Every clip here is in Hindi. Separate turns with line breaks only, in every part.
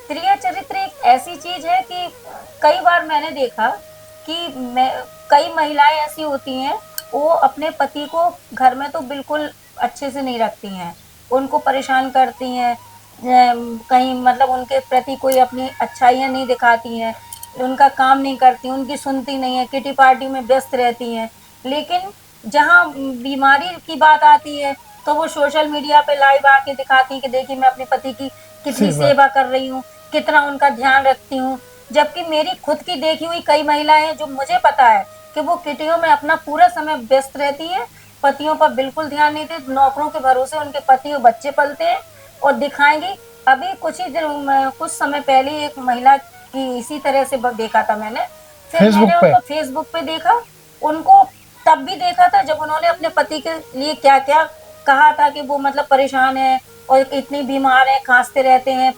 त्रिया चरित्र एक ऐसी चीज है कि कई बार मैंने देखा कि कई महिलाएं ऐसी होती हैं, वो अपने पति को घर में तो बिल्कुल अच्छे से नहीं रखती हैं, उनको परेशान करती हैं, कहीं मतलब उनके प्रति कोई अपनी अच्छाइयाँ नहीं दिखाती हैं, उनका काम नहीं करती, उनकी सुनती नहीं है, किटी पार्टी में व्यस्त रहती हैं। लेकिन जहाँ बीमारी की बात आती है, तो वो सोशल मीडिया पे लाइव आके दिखाती हैं कि देखिए मैं अपने पति की कितनी
सेवा।
सेवा कर रही हूँ, कितना उनका ध्यान रखती हूँ। जबकि मेरी खुद की देखी हुई कई महिलाएं हैं जो मुझे पता है कि वो किटियों में अपना पूरा समय व्यस्त रहती है, पतियों पर बिल्कुल ध्यान नहीं देती, नौकरों के भरोसे उनके पति और बच्चे पलते हैं और दिखाएंगी। अभी कुछ ही दिन कुछ समय पहले एक महिला की इसी तरह से देखा था मैंने। फिर
फेसबुक
मैंने
पे।
उनको फेसबुक पे देखा, उनको तब भी देखा था जब उन्होंने अपने पति के लिए क्या क्या कहा था कि वो मतलब परेशान है और इतनी बीमार है, खांसते रहते हैं,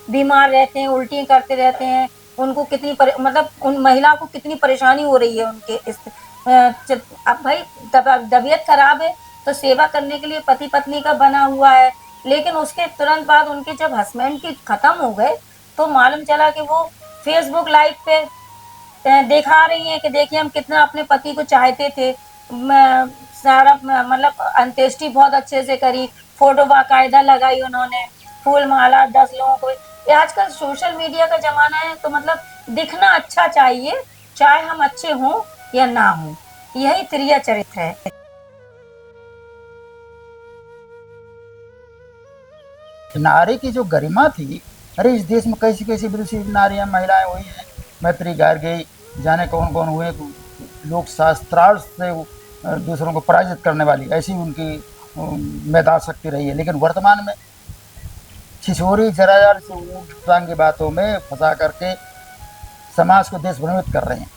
बीमार रहते हैं, उल्टियां करते रहते हैं, उनको कितनी मतलब उन महिला को कितनी परेशानी हो रही है उनके इस अब भाई तबीयत खराब है तो सेवा करने के लिए पति पत्नी का बना हुआ है। लेकिन उसके तुरंत बाद उनके जब हस्बैंड की खत्म हो गए, तो मालूम चला कि वो फेसबुक लाइव पे दिखा रही हैं कि देखिए हम कितना अपने पति को चाहते थे। सारा मतलब अंत्येष्टि बहुत अच्छे से करी, फोटो बाकायदा लगाई उन्होंने, फूल माला 10 लोगों को। ये आजकल सोशल मीडिया का जमाना है, तो मतलब दिखना अच्छा चाहिए, चाहे हम अच्छे हों या ना हों। यही त्रिया चरित्र है।
नारी की जो गरिमा थी, अरे इस देश में कैसी कैसी विदुषी नारियां महिलाएं हुई हैं। मैत्री गार्गी, जाने कौन कौन हुए लोग, शास्त्रार्थ से दूसरों को पराजित करने वाली ऐसी उनकी मेधा शक्ति रही है। लेकिन वर्तमान में छिछोरी जराजार से ऊट टांग की बातों में फंसा करके समाज को देश भ्रमित कर रहे हैं।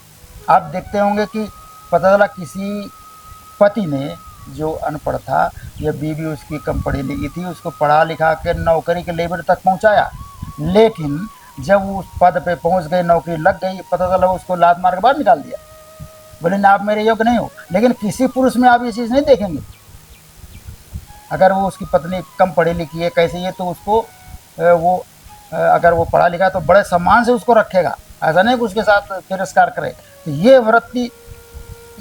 आप देखते होंगे कि पता चला किसी पति ने जो अनपढ़ था या बीवी उसकी कम पढ़ी लिखी थी, उसको पढ़ा लिखा के नौकरी के लेवल तक पहुंचाया, लेकिन जब वो उस पद पे पहुंच गई, नौकरी लग गई, पता चला उसको लात मार के बाहर निकाल दिया, बोले ना आप मेरे योग्य नहीं हो। लेकिन किसी पुरुष में आप ये चीज़ नहीं देखेंगे। अगर वो उसकी पत्नी कम पढ़ी लिखी है कैसे ये, तो उसको वो अगर वो पढ़ा लिखा तो बड़े सम्मान से उसको रखेगा, ऐसा नहीं कि उसके साथ तिरस्कार करे। तो ये वृत्ति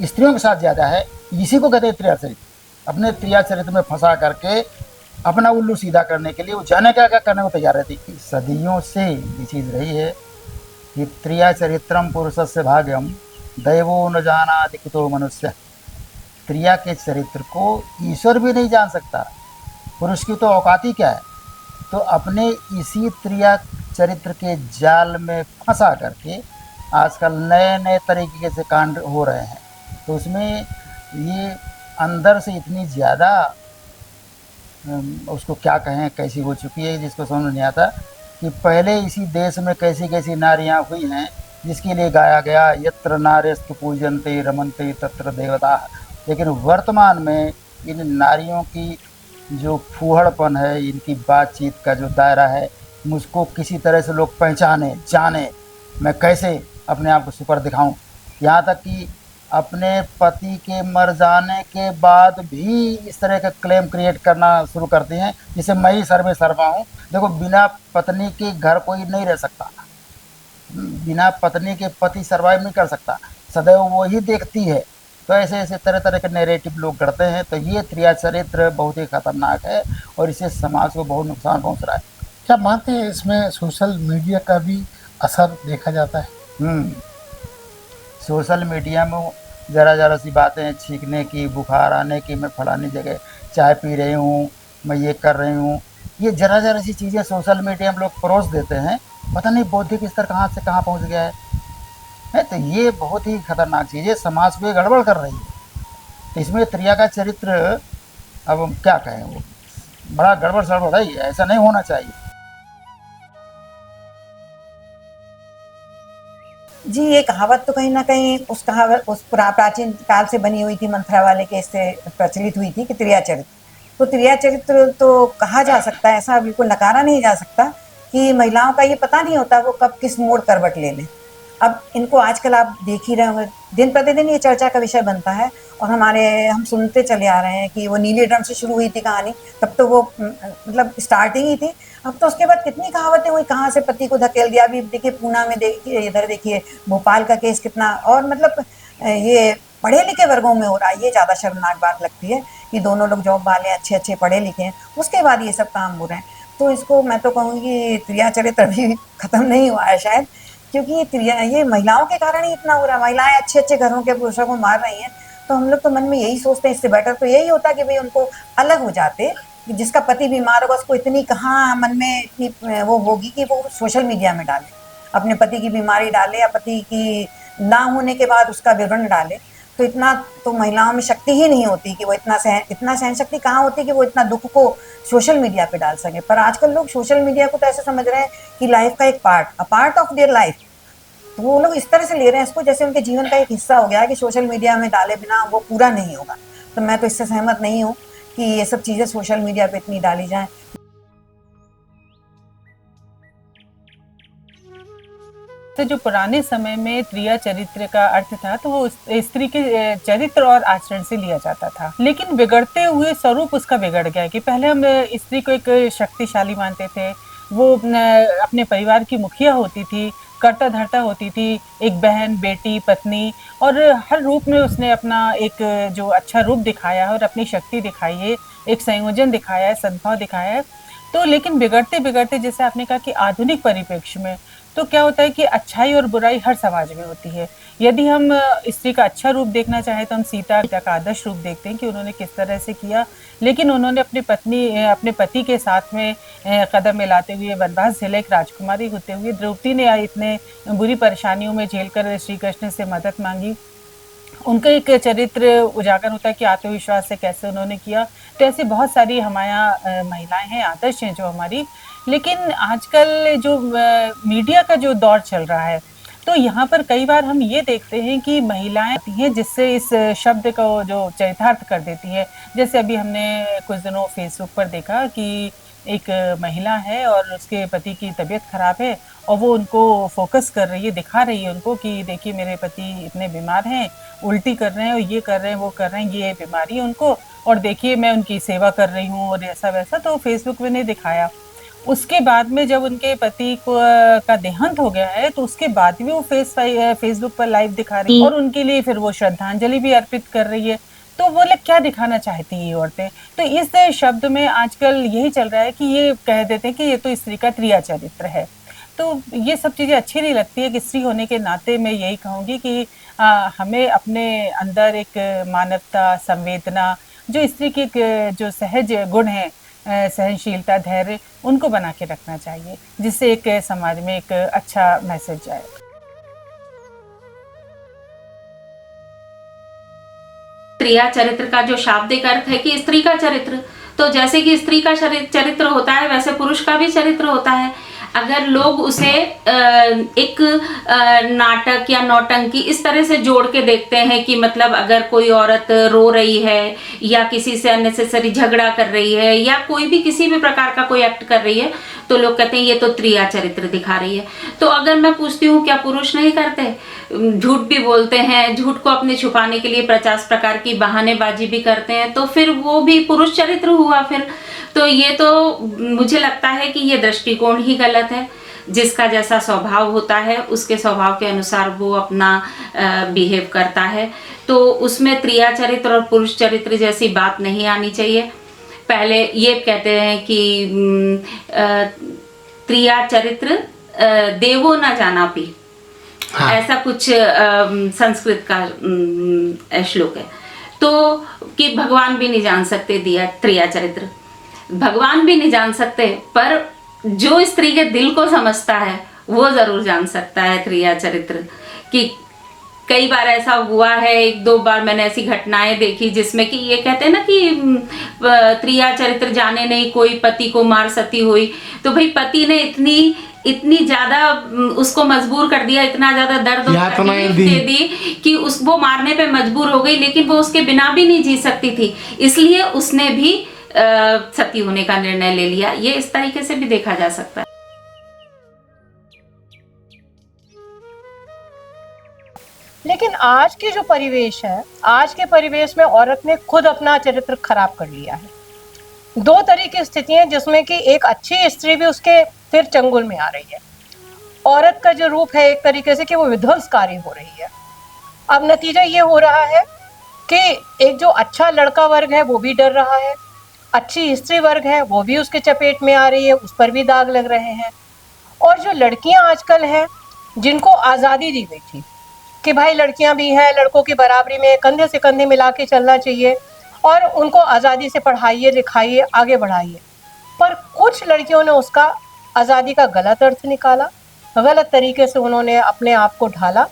स्त्रियों के साथ ज़्यादा है। इसी को कहते हैं त्रिया चरित्र। अपने त्रिया चरित्र में फंसा करके अपना उल्लू सीधा करने के लिए वो जाने क्या क्या करने को तैयार रहती। सदियों से ये चीज़ रही है कि त्रिया चरित्रम पुरुषस्य भाग्यम दैवो न जानाति कुतो मनुष्य। त्रिया के चरित्र को ईश्वर भी नहीं जान सकता, पुरुष की तो औकात ही क्या है। तो अपने इसी त्रिया चरित्र के जाल में फंसा करके आजकल नए नए तरीके से कांड हो रहे हैं। तो उसमें ये अंदर से इतनी ज़्यादा उसको क्या कहें कैसी हो चुकी है जिसको समझ नहीं आता कि पहले इसी देश में कैसी कैसी नारियां हुई हैं जिसके लिए गाया गया यत्र नार्यस्तु पूजन्ते रमन्ते तत्र देवता। लेकिन वर्तमान में इन नारियों की जो फूहड़पन है, इनकी बातचीत का जो दायरा है, मुझको किसी तरह से लोग पहचाने जाने, मैं कैसे अपने आप को सुपर दिखाऊं। यहाँ तक कि अपने पति के मर जाने के बाद भी इस तरह का क्लेम क्रिएट करना शुरू करती हैं जिसे मैं ही सर्वे सर्वा हूँ। देखो, बिना पत्नी के घर कोई नहीं रह सकता, बिना पत्नी के पति सर्वाइव नहीं कर सकता, सदैव वो ही देखती है। तो ऐसे ऐसे तरह तरह के नैरेटिव लोग करते हैं। तो ये त्रिया चरित्र बहुत ही खतरनाक है और इससे समाज को बहुत नुकसान पहुंच रहा है।
क्या मानते हैं इसमें सोशल मीडिया का भी असर देखा जाता है?
सोशल मीडिया में ज़रा ज़रा सी बातें छींकने की, बुखार आने की, मैं फलानी जगह चाय पी रही हूँ, मैं ये कर रही हूँ, ये ज़रा ज़रा सी चीज़ें सोशल मीडिया में लोग परोस देते हैं। पता नहीं बौद्धिक स्तर कहाँ से कहाँ पहुँच गया है। तो ये बहुत ही खतरनाक चीज़ है, समाज को ये गड़बड़ कर रही है। तो इसमें त्रिया का चरित्र, अब हम क्या कहें, वो बड़ा गड़बड़ सड़बड़ है, ऐसा नहीं होना चाहिए।
जी, ये कहावत तो कहीं न कहीं उस कहावत उस प्राचीन काल से बनी हुई थी, मंथरा वाले केस से प्रचलित हुई थी कि त्रिया चरित्र। तो त्रिया चरित्र तो कहा जा सकता है, ऐसा बिल्कुल नकारा नहीं जा सकता कि महिलाओं का ये पता नहीं होता वो कब किस मोड़ करवट ले लें। अब इनको आजकल आप देख ही रहे होंगे, दिन प्रतिदिन ये चर्चा का विषय बनता है। और हम सुनते चले आ रहे हैं कि वो नीले ड्रम से शुरू हुई थी कहानी, तब तो वो मतलब स्टार्टिंग ही थी। अब तो उसके बाद कितनी कहावतें हुई, कहाँ से पति को धकेल दिया। अभी देखिए पूना में, देखिए इधर देखिए भोपाल का केस कितना, और मतलब ये पढ़े लिखे वर्गों में हो रहा है। ये ज़्यादा शर्मनाक बात लगती है कि दोनों लोग जॉब वाले अच्छे अच्छे पढ़े लिखे हैं, उसके बाद ये सब काम हो रहे हैं। तो इसको मैं तो कहूँगी त्रिया चरित्र अभी खत्म नहीं हुआ है शायद, क्योंकि ये महिलाओं के कारण ही इतना हो रहा है। महिलाएं अच्छे अच्छे घरों के पुरुषों को मार रही हैं, तो हम लोग तो मन में यही सोचते हैं, इससे बेटर तो यही होता कि भाई उनको अलग हो जाते। जिसका पति बीमार होगा उसको इतनी कहाँ मन में इतनी वो होगी कि वो सोशल मीडिया में डाले, अपने पति की बीमारी डाले या पति की ना होने के बाद उसका विवरण डाले। तो इतना तो महिलाओं में शक्ति ही नहीं होती कि वो इतना सहन शक्ति कहाँ होती कि वो इतना दुख को सोशल मीडिया पे डाल सके। पर आजकल लोग सोशल मीडिया को तो ऐसे समझ रहे हैं कि लाइफ का एक पार्ट ऑफ देयर लाइफ। तो वो लोग इस तरह से ले रहे हैं इसको जैसे उनके जीवन का एक हिस्सा हो गया है कि सोशल मीडिया में डाले बिना वो पूरा नहीं होगा। तो मैं तो इससे सहमत नहीं हूँ कि ये सब चीज़ें सोशल मीडिया पे इतनी डाली जाएं।
तो जो पुराने समय में त्रिया चरित्र का अर्थ था तो वो स्त्री के चरित्र और आचरण से लिया जाता था, लेकिन बिगड़ते हुए स्वरूप उसका बिगड़ गया कि पहले हम स्त्री को एक शक्तिशाली मानते थे, वो अपने परिवार की मुखिया होती थी, कर्ता धर्ता होती थी, एक बहन, बेटी, पत्नी, और हर रूप में उसने अपना एक जो अच्छा रूप दिखाया है और अपनी शक्ति दिखाई है, एक संयोजन दिखाया है, सद्भाव दिखाया है। तो लेकिन बिगड़ते बिगड़ते जैसे आपने कहा कि आधुनिक परिप्रेक्ष्य में तो क्या होता है कि अच्छाई और बुराई हर समाज में होती है। यदि हम स्त्री का अच्छा रूप देखना चाहें तो हम सीता का आदर्श रूप देखते हैं कि उन्होंने किस तरह से किया, लेकिन उन्होंने अपने पति के साथ में कदम मिलाते हुए वनवास झेला, एक राजकुमारी होते हुए। द्रौपदी ने इतने बुरी परेशानियों में झेलकर श्री कृष्ण से मदद मांगी, उनका एक चरित्र उजागर होता है कि आत्मविश्वास से कैसे उन्होंने किया। तो ऐसी बहुत सारी हमारे महिलाएं हैं, आदर्श हैं जो हमारी। लेकिन आजकल जो मीडिया का जो दौर चल रहा है तो यहाँ पर कई बार हम ये देखते हैं कि महिलाएं हैं जिससे इस शब्द को जो चरितार्थ कर देती है। जैसे अभी हमने कुछ दिनों फेसबुक पर देखा कि एक महिला है और उसके पति की तबीयत खराब है और वो उनको फोकस कर रही है, दिखा रही है उनको कि देखिए मेरे पति इतने बीमार हैं, उल्टी कर रहे हैं और ये कर रहे हैं, वो कर रहे हैं, ये बीमारी है उनको, और देखिए मैं उनकी सेवा कर रही हूँ और ऐसा वैसा। तो फेसबुक में ने दिखाया। उसके बाद में जब उनके पति को का देहांत हो गया है तो उसके बाद भी वो फेसबुक पर लाइव दिखा रही है और उनके लिए फिर वो श्रद्धांजलि भी अर्पित कर रही है। तो वो लोग क्या दिखाना चाहती है ये औरतें? तो इस शब्द में आजकल यही चल रहा है कि ये कह देते हैं कि ये तो स्त्री का त्रिया चरित्र है। तो ये सब चीज़ें अच्छी नहीं लगती है कि स्त्री होने के नाते मैं यही कहूँगी कि हमें अपने अंदर एक मानवता, संवेदना, जो स्त्री की जो सहज गुण है, सहनशीलता, धैर्य, उनको बना के रखना चाहिए, जिससे एक समाज में एक अच्छा मैसेज जाए।
त्रिया चरित्र का जो शाब्दिक अर्थ है कि स्त्री का चरित्र, तो जैसे कि स्त्री का चरित्र होता है वैसे पुरुष का भी चरित्र होता है। अगर लोग उसे एक नाटक या नौटंकी इस तरह से जोड़ के देखते हैं कि मतलब अगर कोई औरत रो रही है या किसी से अननेसेसरी झगड़ा कर रही है या कोई भी किसी भी प्रकार का कोई एक्ट कर रही है तो लोग कहते हैं ये तो त्रिया चरित्र दिखा रही है। तो अगर मैं पूछती हूँ क्या पुरुष नहीं करते? झूठ भी बोलते हैं, झूठ को अपने छुपाने के लिए 50 प्रकार की बहानेबाजी भी करते हैं, तो फिर वो भी पुरुष चरित्र हुआ फिर। तो ये तो मुझे लगता है कि ये दृष्टिकोण ही गलत है। जिसका जैसा स्वभाव होता है उसके स्वभाव के अनुसार वो अपना बिहेव करता है, तो उसमें त्रिया चरित्र और पुरुष चरित्र जैसी बात नहीं आनी चाहिए। पहले ये कहते हैं कि त्रिया चरित्र देवो न जाना पी, हाँ। ऐसा कुछ संस्कृत का श्लोक है। तो कि भगवान भी नहीं जान सकते दिया त्रिया चरित्र, भगवान भी नहीं जान सकते, पर जो स्त्री के दिल को समझता है वो जरूर जान सकता है त्रिया चरित्र। कि कई बार ऐसा हुआ है, 1-2 बार मैंने ऐसी घटनाएं देखी जिसमें कि ये कहते हैं ना कि त्रिया चरित्र जाने नहीं कोई पति को मार सती हुई। तो भाई पति ने इतनी ज्यादा उसको मजबूर कर दिया, इतना ज्यादा दर्द दे दी कि वो मारने पे मजबूर हो गई, लेकिन वो उसके बिना भी नहीं जी सकती थी, इसलिए उसने भी सती होने का निर्णय ले लिया। ये इस तरीके से भी देखा जा सकता है।
लेकिन आज की जो परिवेश है, आज के परिवेश में औरत ने खुद अपना चरित्र खराब कर लिया है। दो तरह की स्थिति है जिसमें कि एक अच्छी स्त्री भी उसके फिर चंगुल में आ रही है। औरत का जो रूप है एक तरीके से कि वो विध्वंसकारी हो रही है। अब नतीजा ये हो रहा है कि एक जो अच्छा लड़का वर्ग है वो भी डर रहा है, अच्छी स्त्री वर्ग है वो भी उसके चपेट में आ रही है, उस पर भी दाग लग रहे हैं। और जो लड़कियां आजकल हैं जिनको आज़ादी दी गई थी कि भाई लड़कियां भी हैं, लड़कों की बराबरी में कंधे से कंधे मिला के चलना चाहिए और उनको आज़ादी से पढ़ाइए, लिखाइए, आगे बढ़ाइए, पर कुछ लड़कियों ने उसका आज़ादी का गलत अर्थ निकाला, गलत तरीके से उन्होंने अपने आप को ढाला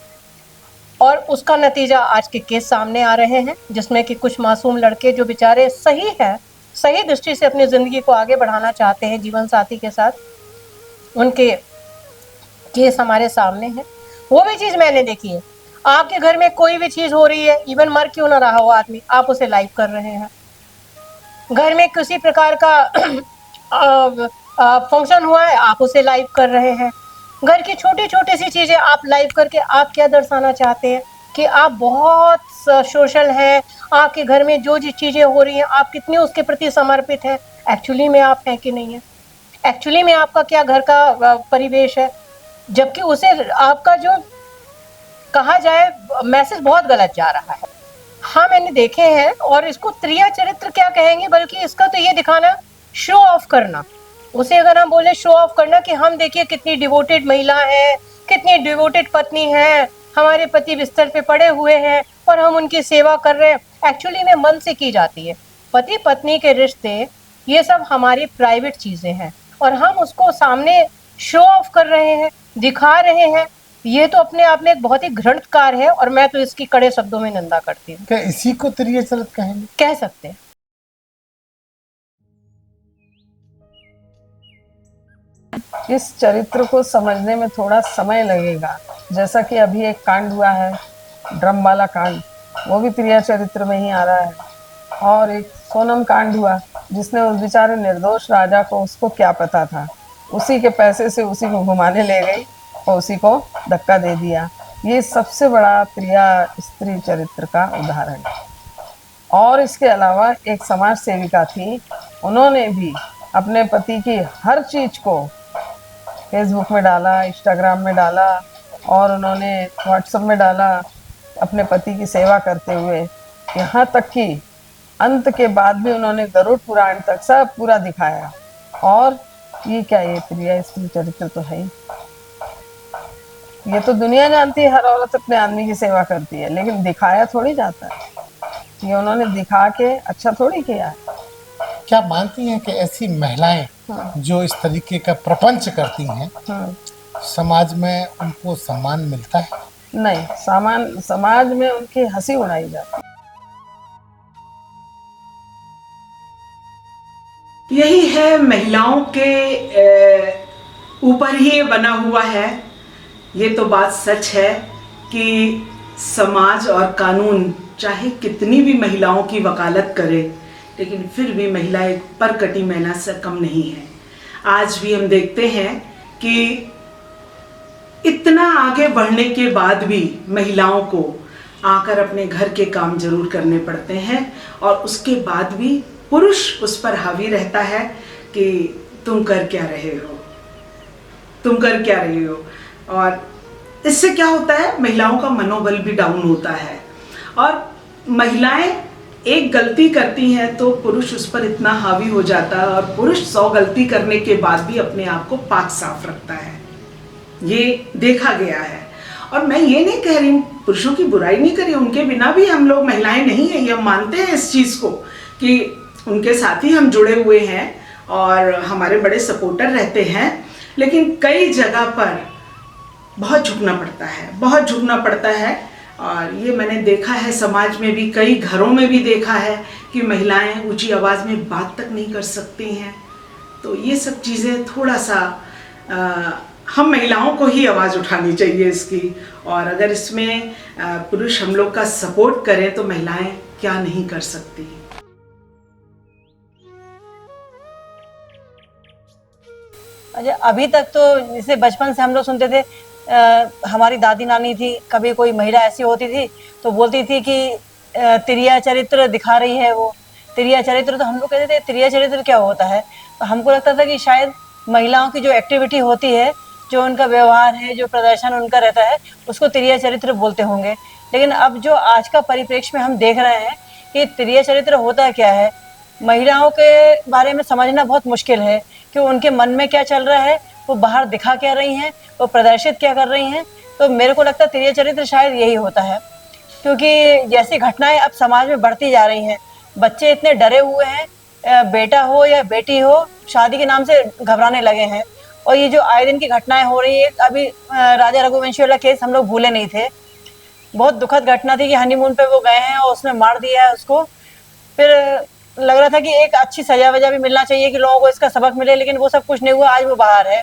और उसका नतीजा आज के केस सामने आ रहे हैं जिसमें कि कुछ मासूम लड़के जो बेचारे सही हैं, सही दृष्टि से अपनी ज़िंदगी को आगे बढ़ाना चाहते हैं जीवन साथी के साथ, उनके केस हमारे सामने हैं। वो भी चीज़ मैंने देखी है, आपके घर में कोई भी चीज़ हो रही है, इवन मर क्यों ना रहा हो आदमी, आप उसे लाइव कर रहे हैं। घर में किसी प्रकार का फंक्शन हुआ है, आप उसे लाइव कर रहे हैं। घर की छोटी छोटी सी चीज़ें आप लाइव करके आप क्या दर्शाना चाहते हैं कि आप बहुत सोशल हैं, आपके घर में जो चीज़ें हो रही हैं आप कितने उसके प्रति समर्पित हैं। एक्चुअली में आप हैं कि नहीं है, एक्चुअली में आपका क्या घर का परिवेश है, जबकि उसे आपका जो कहा जाए मैसेज बहुत गलत जा रहा है। हाँ मैंने देखे हैं और इसको त्रिया चरित्र क्या कहेंगे, बल्कि इसका तो ये दिखाना, शो ऑफ करना, उसे अगर हम बोले शो ऑफ करना कि हम देखिए कितनी डिवोटेड महिला है, कितनी डिवोटेड पत्नी है, हमारे पति बिस्तर पे पड़े हुए हैं और हम उनकी सेवा कर रहे हैं। एक्चुअली में मन से की जाती है। पति पत्नी के रिश्ते ये सब हमारी प्राइवेट चीज़ें हैं और हम उसको सामने शो ऑफ कर रहे हैं, दिखा रहे हैं। ये तो अपने आप में एक बहुत ही घृणित कार्य है और मैं तो इसकी कड़े शब्दों में निंदा करती हूँ।
क्या इसी को त्रिय चरित्र कहेंगे?
कह सकते हैं।
इस चरित्र को समझने में थोड़ा समय लगेगा। जैसा कि अभी एक कांड हुआ है, ड्रम वाला कांड, वो भी त्रिया चरित्र में ही आ रहा है। और एक सोनम कांड हुआ जिसने उस बेचारे निर्दोष राजा को, उसको क्या पता था, उसी के पैसे से उसी को घुमाने ले गई और उसी को धक्का दे दिया। ये सबसे बड़ा त्रिया स्त्री चरित्र का उदाहरण है। और इसके अलावा एक समाज सेविका थी, उन्होंने भी अपने पति की हर चीज़ को फेसबुक में डाला, इंस्टाग्राम में डाला और उन्होंने व्हाट्सएप में डाला, अपने पति की सेवा करते हुए। यहाँ तक कि अंत के बाद भी उन्होंने गरुड़ पुराण तक सब पूरा दिखाया। और ये क्या, ये त्रिया स्त्री चरित्र तो है ही। ये तो दुनिया जानती है, हर औरत अपने आदमी की सेवा करती है, लेकिन दिखाया थोड़ी जाता है। ये उन्होंने दिखा के अच्छा थोड़ी किया है।
क्या मानती हैं कि ऐसी महिलाएं जो इस तरीके का प्रपंच करती हैं, समाज में उनको सम्मान मिलता है?
नहीं, समाज में उनकी हंसी उड़ाई जाती है।
यही है, महिलाओं के ऊपर ही ये बना हुआ है। ये तो बात सच है कि समाज और कानून चाहे कितनी भी महिलाओं की वकालत करे, लेकिन फिर भी महिला एक परकटी मैना से कम नहीं है। आज भी हम देखते हैं कि इतना आगे बढ़ने के बाद भी महिलाओं को आकर अपने घर के काम जरूर करने पड़ते हैं और उसके बाद भी पुरुष उस पर हावी रहता है कि तुम कर क्या रहे हो, तुम कर क्या रहे हो। और इससे क्या होता है, महिलाओं का मनोबल भी डाउन होता है और महिलाएं एक गलती करती हैं तो पुरुष उस पर इतना हावी हो जाता है और पुरुष 100 गलती करने के बाद भी अपने आप को पाक साफ रखता है। ये देखा गया है। और मैं ये नहीं कह रही हूँ, पुरुषों की बुराई नहीं करी, उनके बिना भी हम लोग महिलाएं नहीं हैं, ये हम मानते हैं इस चीज़ को कि उनके साथ ही हम जुड़े हुए हैं और हमारे बड़े सपोर्टर रहते हैं। लेकिन कई जगह पर बहुत झुकना पड़ता है, बहुत झुकना पड़ता है। और ये मैंने देखा है समाज में भी, कई घरों में भी देखा है कि महिलाएं ऊंची आवाज़ में बात तक नहीं कर सकती हैं। तो ये सब चीज़ें थोड़ा सा हम महिलाओं को ही आवाज़ उठानी चाहिए इसकी। और अगर इसमें पुरुष हम लोग का सपोर्ट करें तो महिलाएं क्या नहीं कर सकती।
अच्छा, अभी तक तो जैसे बचपन से हम लोग सुनते थे
हमारी दादी नानी थी, कभी कोई महिला ऐसी होती थी तो बोलती थी कि तिरिया चरित्र दिखा रही है वो। तिरिया चरित्र, तो हम लोग कहते थे तिरिया चरित्र क्या होता है। तो हमको लगता था कि शायद महिलाओं की जो एक्टिविटी होती है, जो उनका व्यवहार है, जो प्रदर्शन उनका रहता है, उसको तिरिया चरित्र बोलते होंगे। लेकिन अब जो आज का परिप्रेक्ष्य में हम देख रहे हैं कि तिरिया चरित्र होता क्या है, महिलाओं के बारे में समझना बहुत मुश्किल है कि उनके मन में क्या चल रहा है, वो बाहर दिखा क्या रही हैं, वो प्रदर्शित क्या कर रही हैं। तो मेरे को लगता है तिरिया चरित्र शायद यही होता है, क्योंकि जैसी घटनाएं अब समाज में बढ़ती जा रही हैं, बच्चे इतने डरे हुए हैं, बेटा हो या बेटी हो, शादी के नाम से घबराने लगे हैं। और ये जो आए दिन की घटनाएं हो रही है, अभी राजा रघुवंशी वाला केस हम लोग भूले नहीं थे, बहुत दुखद घटना थी कि हनीमून पे वो गए हैं और उसने मार दिया है उसको। फिर लग रहा था कि एक अच्छी सजा वजा भी मिलना चाहिए कि लोगों को इसका सबक मिले, लेकिन वो सब कुछ नहीं हुआ। आज वो बाहर है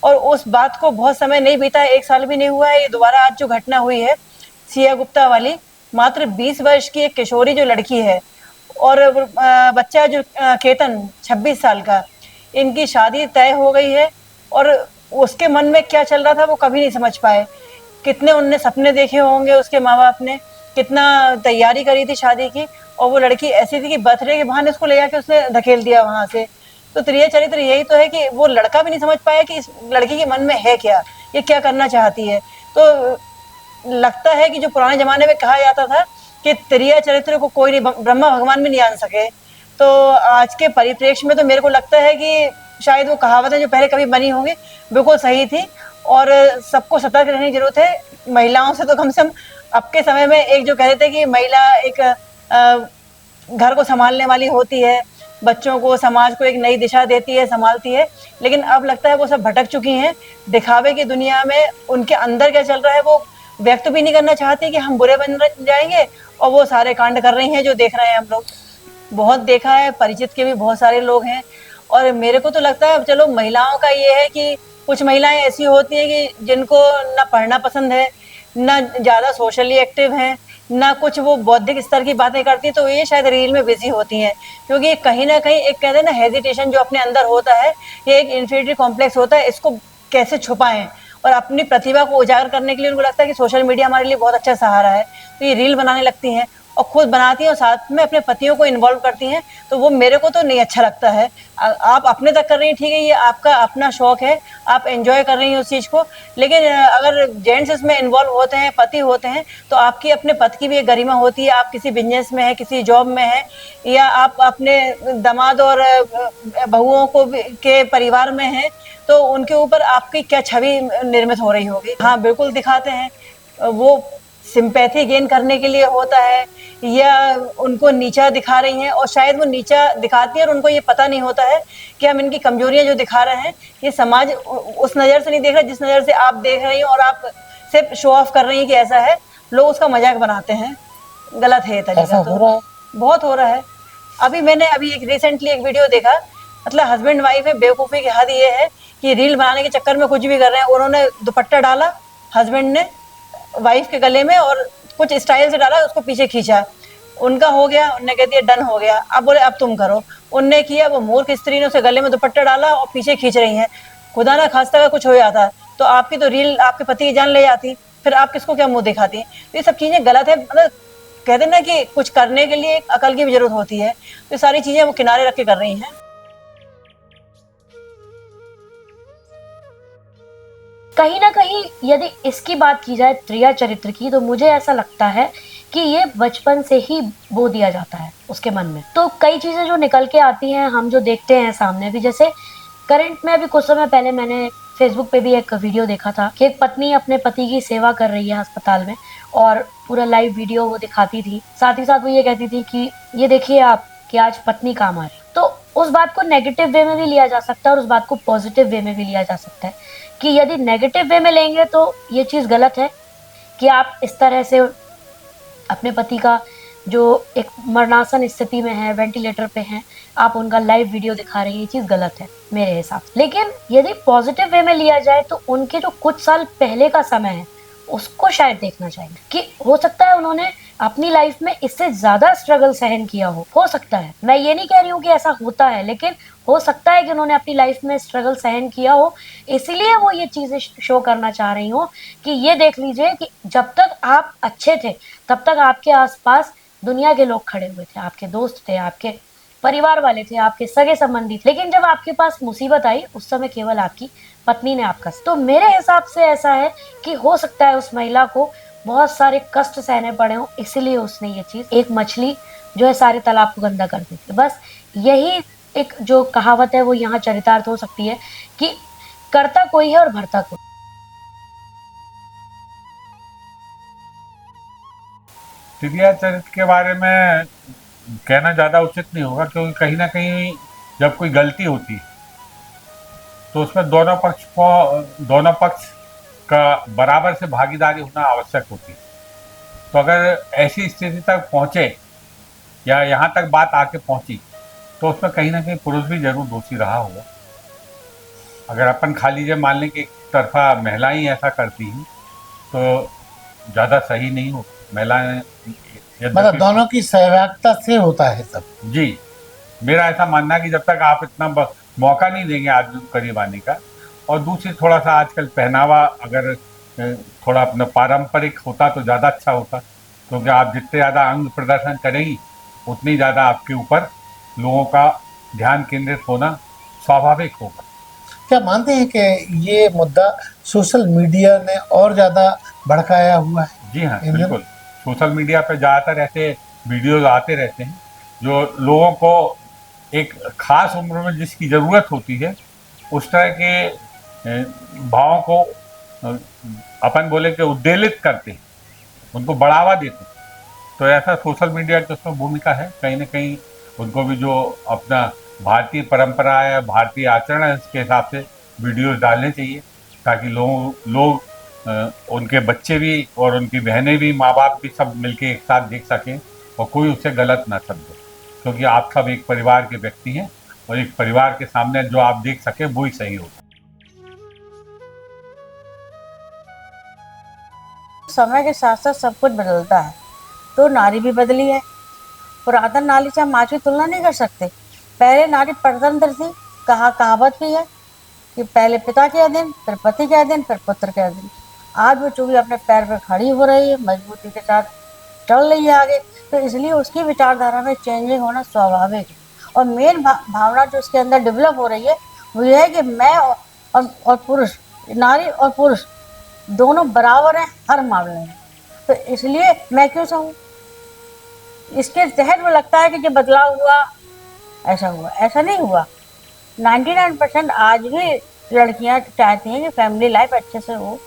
और उस बात को बहुत समय नहीं बीता है, 1 साल भी नहीं हुआ है। ये दोबारा आज जो घटना हुई है सिया गुप्ता वाली, मात्र 20 वर्ष की एक किशोरी जो लड़की है और बच्चा जो केतन 26 साल का, इनकी शादी तय हो गई है और उसके मन में क्या चल रहा था वो कभी नहीं समझ पाए। कितने उनने सपने देखे होंगे, उसके माँ बाप ने कितना तैयारी करी थी शादी की, और वो लड़की ऐसी थी कि बर्थडे के बहाने उसको ले जाके उसने धकेल दिया वहां से। तो त्रिया चरित्र यही तो है कि वो लड़का भी नहीं समझ पाया कि इस लड़की के मन में है क्या, ये क्या करना चाहती है। तो लगता है कि जो पुराने जमाने में कहा जाता था कि त्रिया चरित्र को कोई नहीं, ब्रह्मा भगवान भी नहीं जान सके, तो आज के परिप्रेक्ष्य में तो मेरे को लगता है कि शायद वो कहावतें जो पहले कभी बनी होंगी बिल्कुल सही थी। और सबको सतर्क रहने की जरूरत है, महिलाओं से तो कम से कम अब के समय में एक जो कह रहे थे कि महिला एक घर को संभालने वाली होती है, बच्चों को, समाज को एक नई दिशा देती है, संभालती है, लेकिन अब लगता है वो सब भटक चुकी हैं। दिखावे की दुनिया में उनके अंदर क्या चल रहा है वो व्यक्त भी नहीं करना चाहती कि हम बुरे बन जाएंगे, और वो सारे कांड कर रही हैं जो देख रहे हैं हम लोग। बहुत देखा है, परिचित के भी बहुत सारे लोग हैं। और मेरे को तो लगता है चलो महिलाओं का ये है कि कुछ महिलाएं ऐसी होती हैं कि जिनको ना पढ़ना पसंद है, ना ज़्यादा सोशली एक्टिव हैं, ना कुछ वो बौद्धिक स्तर की बातें करती, तो ये शायद रील में बिजी होती हैं। क्योंकि कहीं ना कहीं एक कहते हैं ना हेजिटेशन जो अपने अंदर होता है, ये एक इन्फीरियरिटी कॉम्प्लेक्स होता है, इसको कैसे छुपाएं। और अपनी प्रतिभा को उजागर करने के लिए उनको लगता है कि सोशल मीडिया हमारे लिए बहुत अच्छा सहारा है, तो ये रील बनाने लगती हैं और खुद बनाती हैं और साथ में अपने पतियों को इन्वॉल्व करती हैं। तो वो मेरे को तो नहीं अच्छा लगता है। आप अपने तक कर रही हैं, ठीक है, ये आपका अपना शौक है, आप एंजॉय कर रही हैं उस चीज़ को, लेकिन अगर जेंट्स इसमें इन्वॉल्व होते हैं, पति होते हैं, तो आपकी अपने पति की भी एक गरिमा होती है। आप किसी बिजनेस में है, किसी जॉब में है, या आप अपने दामाद और बहुओं को के परिवार में हैं, तो उनके ऊपर आपकी क्या छवि निर्मित हो रही होगी। हाँ बिल्कुल दिखाते हैं, वो सिंपैथी गेन करने के लिए होता है, या उनको नीचा दिखा रही हैं, और शायद वो नीचा दिखाती है और उनको ये पता नहीं होता है कि हम इनकी कमजोरियां जो दिखा रहे हैं, ये समाज उस नज़र से नहीं देख रहा जिस नज़र से आप देख रही हैं, और आप सिर्फ शो ऑफ कर रही हैं कि ऐसा है, लोग उसका मजाक बनाते हैं। गलत है ये तरीका, तो बहुत हो रहा है। अभी मैंने एक रिसेंटली एक वीडियो देखा, मतलब हस्बैंड वाइफ है, बेवकूफ़ी की हद ये है कि रील बनाने के चक्कर में कुछ भी कर रहे हैं। उन्होंने दुपट्टा डाला हस्बैंड ने वाइफ के गले में और कुछ स्टाइल से डाला, उसको पीछे खींचा, उनका हो गया, उनने कह दिया डन हो गया, अब बोले अब तुम करो। उनने किया, वो मूर्ख स्त्री ने उसे गले में दुपट्टा डाला और पीछे खींच रही हैं। खुदा ना खास्ता का कुछ हो जाता तो आपकी तो रील आपके पति की जान ले जाती, फिर आप किसको क्या मुंह दिखाती। तो ये सब चीज़ें गलत है। मतलब कहते हैं ना कि कुछ करने के लिए एक अकल की भी जरूरत होती है, तो ये सारी चीज़ें वो किनारे रख के कर रही हैं।
कहीं ना कहीं यदि इसकी बात की जाए त्रिया चरित्र की, तो मुझे ऐसा लगता है कि ये बचपन से ही बो दिया जाता है उसके मन में। तो कई चीज़ें जो निकल के आती हैं, हम जो देखते हैं सामने भी, जैसे करंट में अभी कुछ समय पहले मैंने फेसबुक पे भी एक वीडियो देखा था कि एक पत्नी अपने पति की सेवा कर रही है अस्पताल में, और पूरा लाइव वीडियो वो दिखाती थी। साथ ही साथ वो ये कहती थी कि ये देखिए आप कि आज पत्नी काम आ रही। तो उस बात को नेगेटिव वे में भी लिया जा सकता है और उस बात को पॉजिटिव वे में भी लिया जा सकता है कि यदि नेगेटिव वे में लेंगे तो ये चीज़ गलत है कि आप इस तरह से अपने पति का जो एक मरणासन स्थिति में है, वेंटिलेटर पे हैं, आप उनका लाइव वीडियो दिखा रही हैं, ये चीज़ गलत है मेरे हिसाब से। लेकिन यदि पॉजिटिव वे में लिया जाए तो उनके जो कुछ साल पहले का समय है उसको शायद देखना चाहिए कि हो सकता है उन्होंने अपनी लाइफ में इससे ज्यादा स्ट्रगल सहन किया हो सकता है। मैं ये नहीं कह रही हूँ कि ऐसा होता है, लेकिन हो सकता है कि उन्होंने अपनी लाइफ में स्ट्रगल सहन किया हो, इसलिए वो ये चीजें शो करना चाह रही हो कि ये देख लीजिए कि जब तक आप अच्छे थे तब तक आपके आसपास दुनिया के लोग खड़े हुए थे, आपके दोस्त थे, आपके परिवार वाले थे, आपके सगे संबंधी थे, लेकिन जब आपके पास मुसीबत आई उस समय केवल आपकी पत्नी ने आपका। तो मेरे हिसाब से ऐसा है कि हो सकता है उस महिला को बहुत सारे कष्ट सहने पड़े हो, इसलिए उसने ये चीज, एक मछली जो है सारे तालाब को गंदा कर देती है। बस यही एक जो कहावत है वो यहाँ चरितार्थ हो सकती है कि करता कोई है और भरता कोई।
त्रिया चरित्र के बारे में कहना ज़्यादा उचित नहीं होगा, क्योंकि कहीं ना कहीं जब कोई गलती होती है तो उसमें दोनों पक्ष का बराबर से भागीदारी होना आवश्यक होती है। तो अगर ऐसी स्थिति तक पहुँचे या यहाँ तक बात आके पहुँची तो उसमें कहीं ना कहीं पुरुष भी जरूर दोषी रहा होगा। अगर अपन खाली जब मान लें कि एक तरफा महिलाएं ऐसा करती हैं तो ज़्यादा सही नहीं हो। महिलाएं
मतलब दोनों की सहभागिता से होता है सब।
जी, मेरा ऐसा मानना है कि जब तक आप इतना मौका नहीं देंगे आदमी को करीब आने का, और दूसरी थोड़ा सा आजकल पहनावा अगर थोड़ा अपना पारंपरिक होता तो ज़्यादा अच्छा होता, क्योंकि आप जितने ज़्यादा अंग प्रदर्शन करेंगी उतनी ज़्यादा आपके ऊपर लोगों का ध्यान केंद्रित होना स्वाभाविक होगा।
क्या मानते हैं कि ये मुद्दा सोशल मीडिया ने और ज़्यादा भड़काया हुआ है?
जी हाँ, बिल्कुल। सोशल मीडिया पे ज़्यादातर ऐसे वीडियोज आते रहते हैं जो लोगों को एक खास उम्र में जिसकी ज़रूरत होती है उस तरह के भावों को अपन बोले कि उद्वेलित करते हैं, उनको बढ़ावा देते हैं। तो ऐसा सोशल मीडिया की उसमें भूमिका है। कहीं ना कहीं उनको भी जो अपना भारतीय परंपरा है, भारतीय आचरण है, उसके हिसाब से वीडियोज डालने चाहिए ताकि लोग उनके बच्चे भी और उनकी बहनें भी, माँ बाप भी सब मिलके एक साथ देख सकें और कोई उससे गलत ना समझे, क्योंकि आप सब एक परिवार के व्यक्ति हैं और एक परिवार के सामने जो आप देख सकें वो ही सही होगा।
समय के साथ साथ सब कुछ बदलता है, तो नारी भी बदली है। पुरातन नारी से हम आज की तुलना नहीं कर सकते। पहले नारी परतंत्र थी, कहावत भी है कि पहले पिता के अधीन, फिर पति के अधीन, फिर पुत्र के अधीन। आज वो चूंकि अपने पैर पर खड़ी हो रही है, मजबूती के साथ चल रही है आगे, तो इसलिए उसकी विचारधारा में चेंजिंग होना स्वाभाविक है। और मेन भावना जो उसके अंदर डेवलप हो रही है वो ये है कि मैं और पुरुष, नारी और पुरुष दोनों बराबर हैं हर मामले में, तो इसलिए मैं क्यों सहूँ। इसके तहत वो लगता है कि जो बदलाव हुआ ऐसा हुआ, ऐसा नहीं हुआ। 99% आज भी लड़कियां चाहती हैं कि फैमिली लाइफ अच्छे से हो,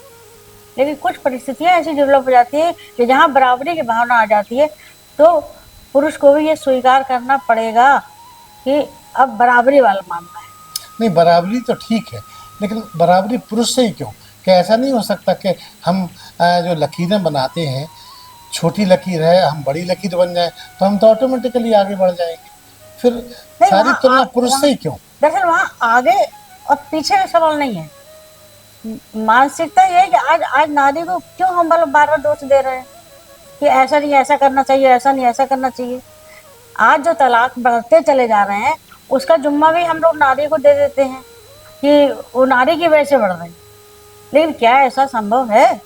लेकिन कुछ परिस्थितियां ऐसी डेवलप हो जाती है कि जहां बराबरी की भावना आ जाती है तो पुरुष को भी ये स्वीकार करना पड़ेगा कि अब बराबरी वाला मामला है।
नहीं, बराबरी तो ठीक है, लेकिन बराबरी पुरुष से ही क्यों? क्या ऐसा नहीं हो सकता कि हम जो लकीरें बनाते हैं, छोटी लकीर है, हम बड़ी लकीर बन जाए तो हम तो ऑटोमेटिकली आगे बढ़ जाएंगे। फिर सारी तुलना पुरुष से ही क्यों?
दरअसल वहाँ आगे और पीछे का सवाल नहीं है, मानसिकता ये है कि आज नारी को क्यों हम बार बार दोष दे रहे हैं कि ऐसा नहीं ऐसा करना चाहिए, ऐसा नहीं ऐसा करना चाहिए। आज जो तलाक बढ़ते चले जा रहे हैं उसका जुम्मा भी हम लोग नारी को दे देते हैं कि वो नारी की वजह से बढ़ रही है, लेकिन क्या ऐसा संभव है?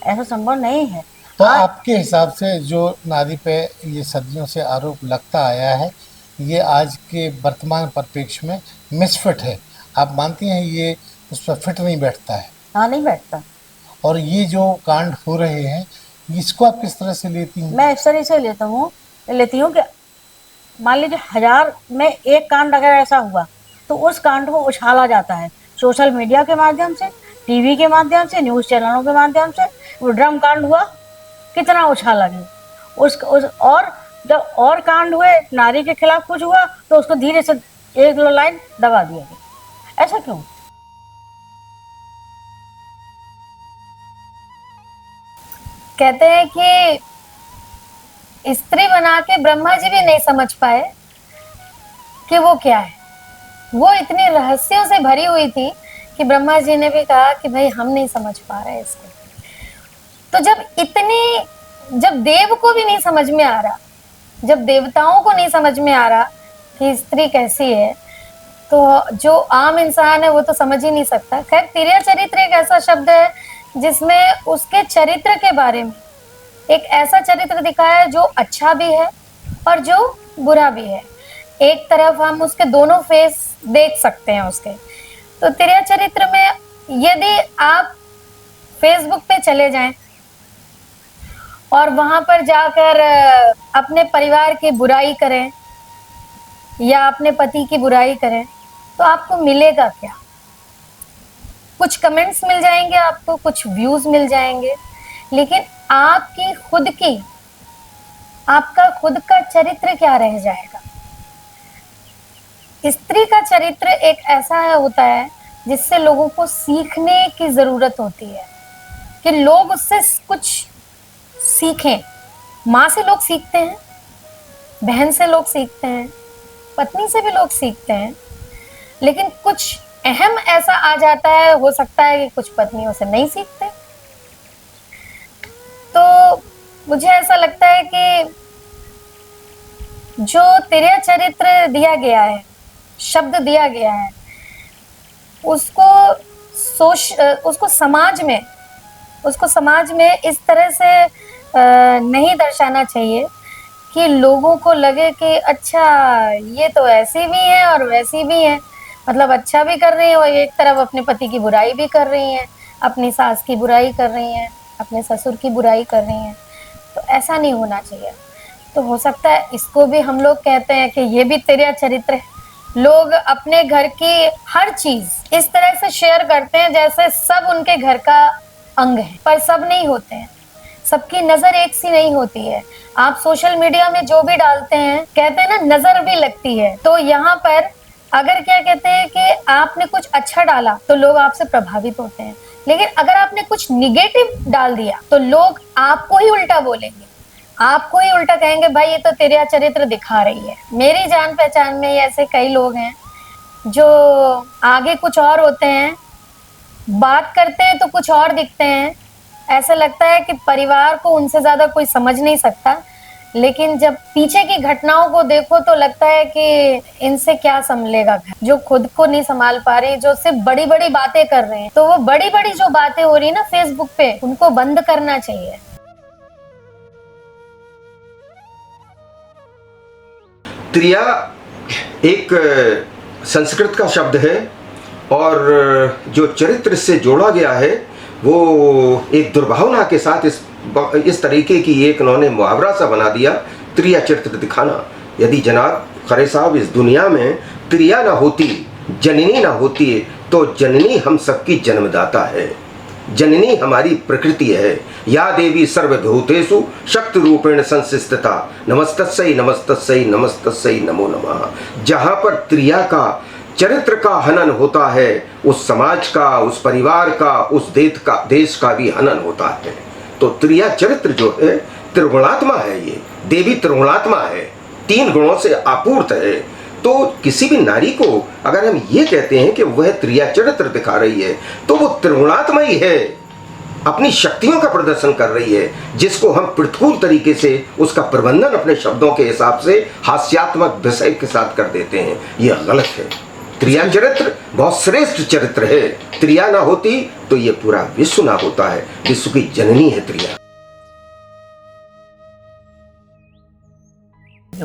ऐसा संभव नहीं है।
तो आपके हिसाब से जो नारी पे ये सदियों से आरोप लगता आया है, ये आज के वर्तमान परिप्रेक्ष्य में मिसफिट है, आप मानती हैं ये उस पर फिट नहीं बैठता है?
हाँ, नहीं बैठता।
और ये जो कांड हो रहे हैं इसको आप किस तरह से लेती हैं?
मैं इस तरह से लेती हूँ कि मान लीजिए 1000 में एक कांड अगर ऐसा हुआ तो उस कांड को उछाला जाता है सोशल मीडिया के माध्यम से, टीवी के माध्यम से, न्यूज़ चैनलों के माध्यम से। वो ड्रम कांड हुआ, कितना उछाला गया। और जब और कांड हुए, नारी के खिलाफ कुछ हुआ तो उसको धीरे से एक दो लाइन दबा दिया गया। ऐसा क्यों?
कहते हैं कि स्त्री बना के ब्रह्मा जी भी नहीं समझ पाए कि वो क्या है। वो इतनी रहस्यों से भरी हुई थी कि ब्रह्मा जी ने भी कहा कि भाई हम नहीं समझ पा रहे इसको। तो जब इतनी जब देव को भी नहीं समझ में आ रहा, जब देवताओं को नहीं समझ में आ रहा कि स्त्री कैसी है, तो जो आम इंसान है वो तो समझ ही नहीं सकता। खैर, तिर्या चरित्र एक ऐसा शब्द है जिसमें उसके चरित्र के बारे में एक ऐसा चरित्र दिखाया है जो अच्छा भी है और जो बुरा भी है। एक तरफ हम उसके दोनों फेस देख सकते हैं उसके। तो तिर्या चरित्र में यदि आप फेसबुक पे चले जाएं और वहां पर जाकर अपने परिवार की बुराई करें या अपने पति की बुराई करें, तो आपको मिलेगा क्या? कुछ कमेंट्स मिल जाएंगे आपको, कुछ व्यूज मिल जाएंगे, लेकिन आपका खुद का चरित्र क्या रह जाएगा? स्त्री का चरित्र एक ऐसा होता है जिससे लोगों को सीखने की जरूरत होती है कि लोग उससे कुछ सीखें। माँ से लोग सीखते हैं, बहन से लोग सीखते हैं, पत्नी से भी लोग सीखते हैं, लेकिन कुछ अहम ऐसा आ जाता है, हो सकता है कि कुछ पत्नियों से नहीं सीखते। तो मुझे ऐसा लगता है कि जो तिर्या चरित्र दिया गया है, शब्द दिया गया है, उसको समाज में इस तरह से नहीं दर्शाना चाहिए कि लोगों को लगे कि अच्छा ये तो ऐसी भी है और वैसी भी है, मतलब अच्छा भी कर रही है और एक तरफ अपने पति की बुराई भी कर रही है, अपनी सास की बुराई कर रही है, अपने ससुर की बुराई कर रही है। तो ऐसा नहीं होना चाहिए। तो हो सकता है इसको भी हम लोग कहते हैं कि ये भी तिर्या चरित्र है। लोग अपने घर की हर चीज इस तरह से शेयर करते हैं जैसे सब उनके घर का अंग है, पर सब नहीं होते हैं, सबकी नजर एक सी नहीं होती है। आप सोशल मीडिया में जो भी डालते हैं, कहते हैं ना नजर भी लगती है, तो यहाँ पर अगर क्या कहते हैं कि आपने कुछ अच्छा डाला तो लोग आपसे प्रभावित होते हैं, लेकिन अगर आपने कुछ निगेटिव डाल दिया तो लोग आपको ही उल्टा बोलेंगे, आपको ही उल्टा कहेंगे भाई ये तो तिर्या चरित्र दिखा रही है। मेरी जान पहचान में ऐसे कई लोग हैं जो आगे कुछ और होते हैं, बात करते हैं तो कुछ और दिखते हैं। ऐसा लगता है कि परिवार को उनसे ज्यादा कोई समझ नहीं सकता, लेकिन जब पीछे की घटनाओं को देखो तो लगता है कि इनसे क्या संभलेगा घर। जो खुद को नहीं संभाल पा रहे, जो सिर्फ बड़ी बड़ी बातें कर रहे हैं, तो वो बड़ी बड़ी जो बातें हो रही है ना फेसबुक पे, उनको बंद करना चाहिए।
त्रिया एक संस्कृत का शब्द है और जो चरित्र से जोड़ा गया है वो एक दुर्भावना के साथ इस तरीके की एक उन्होंने मुहावरा सा बना दिया, त्रिया चरित्र दिखाना। यदि जनाब खरे साहब इस दुनिया में त्रिया ना होती, जननी ना होती, तो जननी हम सबकी जन्मदाता है, जननी हमारी प्रकृति है। या देवी सर्वभूतेषु शक्ति रूपेण संस्थिता, नमस्तस्यै नमस्तस्यै नमस्तस्यै नमो नमः। जहाँ पर त्रिया का चरित्र का हनन होता है, उस समाज का, उस परिवार का, उस देश का भी हनन होता है। तो त्रिया चरित्र जो है त्रिगुणात्मा है, ये देवी त्रिगुणात्मा है, 3 गुणों से आपूर्त है। तो किसी भी नारी को अगर हम ये कहते हैं कि वह त्रिया चरित्र दिखा रही है, तो वो त्रिगुणात्मा ही है, अपनी शक्तियों का प्रदर्शन कर रही है, जिसको हम प्रतिकूल तरीके से उसका प्रबंधन अपने शब्दों के हिसाब से हास्यात्मक विषय के साथ कर देते हैं। यह गलत है। त्रिया चरित्र बहुत श्रेष्ठ चरित्र है। त्रिया ना होती तो ये पूरा विश्व ना होता है। विश्व की जननी है त्रिया।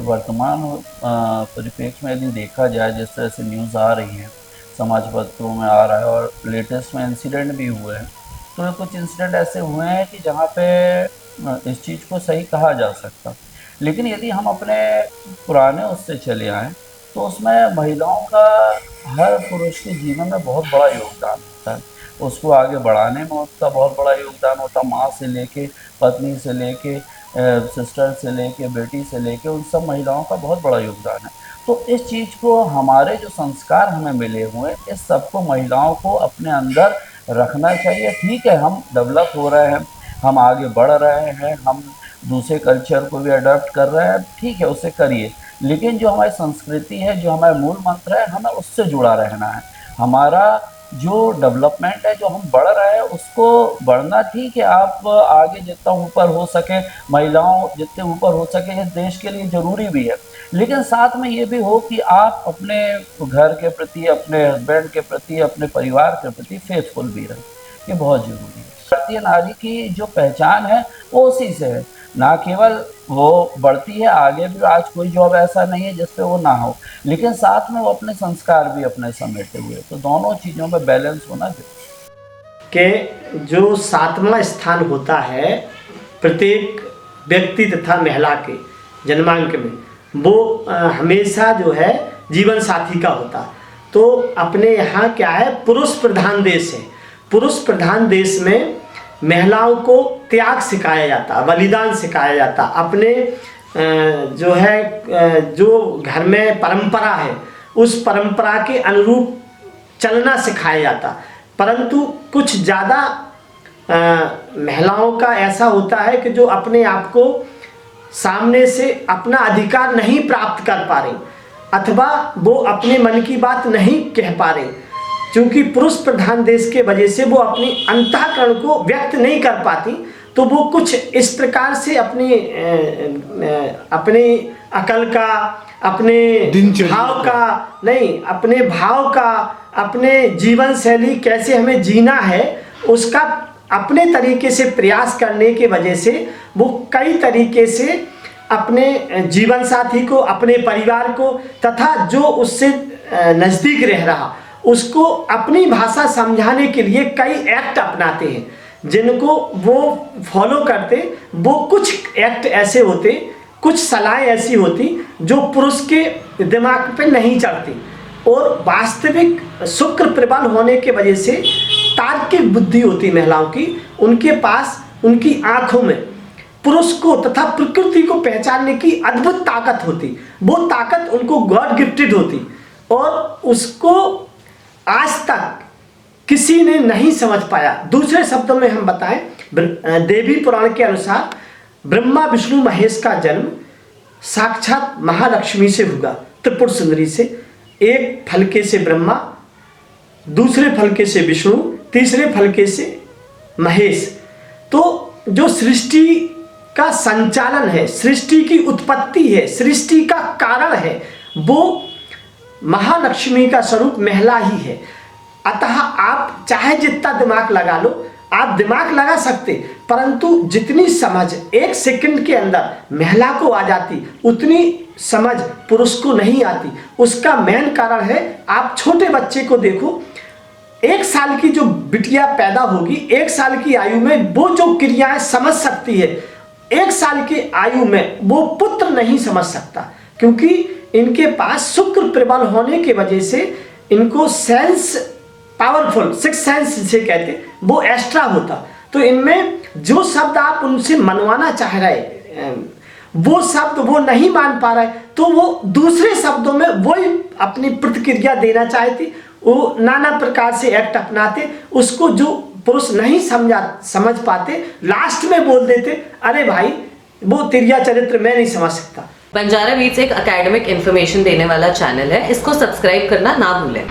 वर्तमान परिप्रेक्ष्य में यदि देखा जाए, जिस तरह से न्यूज़ आ रही है, समाज पत्रों में आ रहा है और लेटेस्ट में इंसिडेंट भी हुए हैं, तो कुछ इंसिडेंट ऐसे हुए हैं कि जहाँ पे इस चीज़ को सही कहा जा सकता। लेकिन यदि हम अपने पुराने उससे चले आएँ तो उसमें महिलाओं का हर पुरुष के जीवन में बहुत बड़ा योगदान होता है। उसको आगे बढ़ाने में उसका बहुत बड़ा योगदान होता है। माँ से लेके, पत्नी से लेके, सिस्टर से लेके, बेटी से लेके, उन सब महिलाओं का बहुत बड़ा योगदान है। तो इस चीज़ को, हमारे जो संस्कार हमें मिले हुए, इस सबको महिलाओं को अपने अंदर रखना चाहिए। ठीक है, हम डेवलप हो रहे हैं, हम आगे बढ़ रहे हैं, हम दूसरे कल्चर को भी अडॉप्ट कर रहे हैं, ठीक है, उसे करिए, लेकिन जो हमारी संस्कृति है, जो हमारा मूल मंत्र है, हमें उससे जुड़ा रहना है। हमारा जो डेवलपमेंट है, जो हम बढ़ रहे हैं, उसको बढ़ना ठीक है, आप आगे जितना ऊपर हो सके, महिलाओं जितने ऊपर हो सके, ये देश के लिए ज़रूरी भी है। लेकिन साथ में ये भी हो कि आप अपने घर के प्रति, अपने हस्बैंड के प्रति, अपने परिवार के प्रति फेथफुल भी रहें, ये बहुत ज़रूरी है। भारतीय नारी की जो पहचान है वो उसी से है, ना केवल वो बढ़ती है, आगे भी आज कोई जॉब ऐसा नहीं है जिस पे वो ना हो, लेकिन साथ में वो अपने संस्कार भी अपने समेटे हुए, तो दोनों चीज़ों में बैलेंस होना जरूरी
कि जो 7वां स्थान होता है प्रत्येक व्यक्ति तथा महिला के जन्मांक में, वो हमेशा जो है जीवन साथी का होता। तो अपने यहाँ क्या है, पुरुष प्रधान देश है। पुरुष प्रधान देश में महिलाओं को त्याग सिखाया जाता, बलिदान सिखाया जाता, अपने जो है जो घर में परंपरा है उस परंपरा के अनुरूप चलना सिखाया जाता। परंतु कुछ ज़्यादा महिलाओं का ऐसा होता है कि जो अपने आप को सामने से अपना अधिकार नहीं प्राप्त कर पा रही, अथवा वो अपने मन की बात नहीं कह पा रही, क्योंकि पुरुष प्रधान देश के वजह से वो अपनी अंतःकरण को व्यक्त नहीं कर पाती। तो वो कुछ इस प्रकार से अपने अकल का, अपने भाव का नहीं, अपने भाव का, अपने जीवन शैली कैसे हमें जीना है उसका अपने तरीके से प्रयास करने के वजह से वो कई तरीके से अपने जीवन साथी को, अपने परिवार को तथा जो उससे नज़दीक रह रहा उसको अपनी भाषा समझाने के लिए कई एक्ट अपनाते हैं, जिनको वो फॉलो करते। वो कुछ एक्ट ऐसे होते, कुछ सलाहें ऐसी होती जो पुरुष के दिमाग पे नहीं चढ़ती, और वास्तविक शुक्र प्रबल होने के वजह से तार्किक बुद्धि होती महिलाओं की, उनके पास उनकी आँखों में पुरुष को तथा प्रकृति को पहचानने की अद्भुत ताकत होती। वो ताकत उनको गॉड गिफ्टेड होती और उसको आज तक किसी ने नहीं समझ पाया। दूसरे शब्दों में हम बताएं, देवी पुराण के अनुसार ब्रह्मा विष्णु महेश का जन्म साक्षात महालक्ष्मी से हुआ, त्रिपुर सुंदरी से। एक फलके से ब्रह्मा, दूसरे फलके से विष्णु, तीसरे फलके से महेश। तो जो सृष्टि का संचालन है, सृष्टि की उत्पत्ति है, सृष्टि का कारण है, वो महालक्ष्मी का स्वरूप महिला ही है। अतः आप चाहे जितना दिमाग लगा लो, आप दिमाग लगा सकते, परंतु जितनी समझ एक सेकंड के अंदर महिला को आ जाती उतनी समझ पुरुष को नहीं आती। उसका मेन कारण है, आप छोटे बच्चे को देखो, 1 साल की जो बिटिया पैदा होगी, 1 साल की आयु में वो जो क्रियाएं समझ सकती है, 1 साल की आयु में वो पुत्र नहीं समझ सकता, क्योंकि इनके पास शुक्र प्रबल होने की वजह से इनको सेंस पावरफुल, 6 सेंस जिसे कहते, वो एक्स्ट्रा होता। तो इनमें जो शब्द आप उनसे मनवाना चाह रहे, वो शब्द वो नहीं मान पा रहे, तो वो दूसरे शब्दों में वही अपनी प्रतिक्रिया देना चाहती। वो नाना प्रकार से एक्ट अपनाते, उसको जो पुरुष नहीं समझ पाते, लास्ट में बोल देते, अरे भाई वो तिरिया चरित्र मैं नहीं समझ सकता।
बंजारा बीट्स एक एकेडमिक इन्फॉर्मेशन देने वाला चैनल है, इसको सब्सक्राइब करना ना भूलें।